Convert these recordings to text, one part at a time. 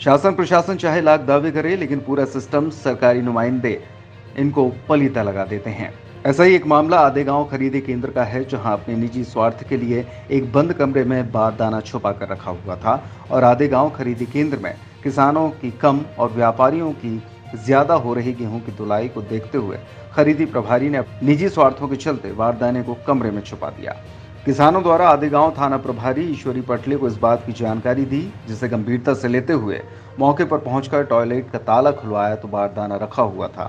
शासन प्रशासन चाहे लाख दावे करे, लेकिन पूरा सिस्टम सरकारी नुमाइंदे इनको पलीता लगा देते हैं। ऐसा ही एक मामला आदेगांव खरीदी केंद्र का है, जहां अपने निजी स्वार्थ के लिए एक बंद कमरे में बारदाना छुपा कर रखा हुआ था और आदेगांव खरीदी केंद्र में किसानों की कम और व्यापारियों की ज्यादा हो रही गेहूं की धुलाई को देखते हुए खरीदी प्रभारी ने निजी स्वार्थों के चलते बारदाने को कमरे में छुपा दिया। किसानों द्वारा आदेगांव थाना प्रभारी ईश्वरी पटले को इस बात की जानकारी दी, जिसे गंभीरता से लेते हुए मौके पर पहुंचकर टॉयलेट का ताला खुलवाया तो बारदाना रखा हुआ था।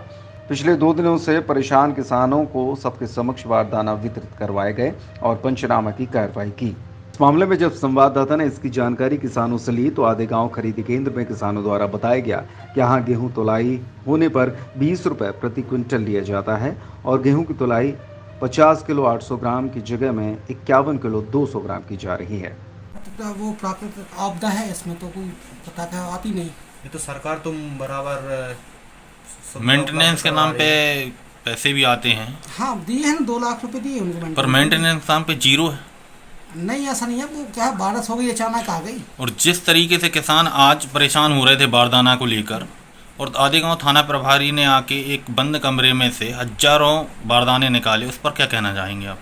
पिछले 2 दिनों से परेशान किसानों को सबके समक्ष बारदाना वितरित करवाए गए और पंचनामा की कार्रवाई की। इस मामले में जब संवाददाता ने इसकी जानकारी किसानों से ली तो आदेगांव खरीदी केंद्र में किसानों द्वारा बताया गया कि यहाँ गेहूं तुलाई होने पर 20 रुपए प्रति क्विंटल लिया जाता है और गेहूं की तुलाई 50 किलो 800 ग्राम की जगह में 51 किलो 200 ग्राम की जा रही है। तो वो प्राकृतिक आपदा है, इसमें तो कोई पता क्या आती नहीं। ये तो सरकार तुम बराबर मेंटेनेंस के नाम पे पैसे भी आते हैं। हाँ दिए हैं ना, 2 लाख रुपए दिए उनको। पर मेंटेनेंस के नाम पे जीरो है। नहीं ऐसा नहीं है, वो क्या है, बारिश हो गई अचानक आ गई। और जिस तरीके से किसान आज परेशान हो रहे थे बारदाना को लेकर, और आदेगांव थाना प्रभारी ने आके एक बंद कमरे में से हजारों बारदाने निकाले, उस पर क्या कहना चाहेंगे आप?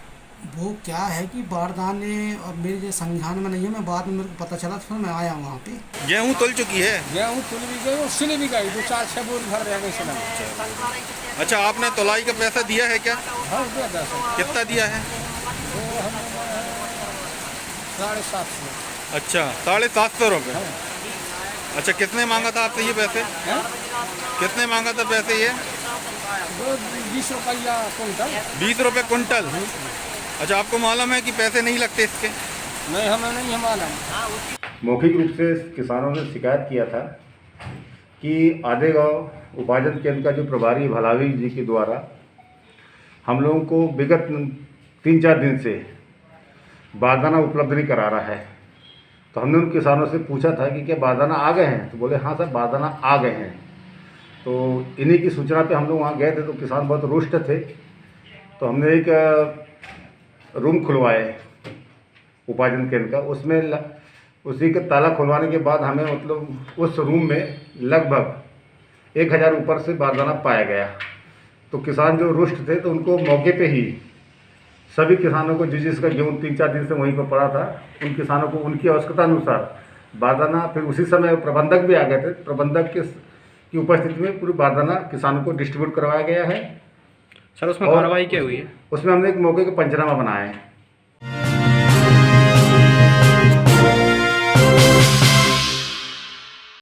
वो क्या है कि बारदाने और मेरे संज्ञान में नहीं है, मैं बाद में मेरे को पता चला तो फिर मैं आया वहाँ पे। गेहूँ तुल चुकी है? गेहूँ तुल भी गई और सिल भी गई, 2-4-6 बोर भर रह गए सिला। अच्छा, आपने तुलाई का पैसा दिया है क्या? हाँ दिया 10। कितना दिया है? 750। अच्छा, 750 रुपये। अच्छा, कितने मांगा था आपसे ये पैसे? कितने मांगा था पैसे ये? 20 रुपया कुंटल। 20 रुपये कुंटल। अच्छा, आपको मालूम है कि पैसे नहीं लगते इसके? नहीं, हमें नहीं मालूम। मौखिक रूप से किसानों ने शिकायत किया था कि आदेगांव उपार्जन केंद्र का जो प्रभारी भलावी जी के द्वारा हम लोगों को विगत 3-4 दिन से बारदाना उपलब्ध नहीं करा रहा है। तो हमने उन किसानों से पूछा था कि क्या बारदाना आ गए हैं, तो बोले हाँ सर बारदाना आ गए हैं। तो इन्हीं की सूचना पे हम लोग वहाँ गए थे, तो किसान बहुत रुष्ट थे। तो हमने एक रूम खुलवाए उपार्जन केंद्र का, उसमें उसी का ताला खुलवाने के बाद हमें मतलब उस रूम में लगभग 1000 ऊपर से बारदाना पाया गया। तो किसान जो रुष्ट थे तो उनको मौके पे ही सभी किसानों को जिसका गेहूँ 3-4 दिन से वहीं पर पड़ा था, उन किसानों को उनकी आवश्यकता अनुसार बारदाना, फिर उसी समय प्रबंधक भी आ गए थे, प्रबंधक की उपस्थिति में पूरी बारदाना किसानों को डिस्ट्रीब्यूट करवाया गया है। सर उसमें कार्रवाई क्या हुई है? उसमें हमने एक मौके का पंचनामा बनाया है।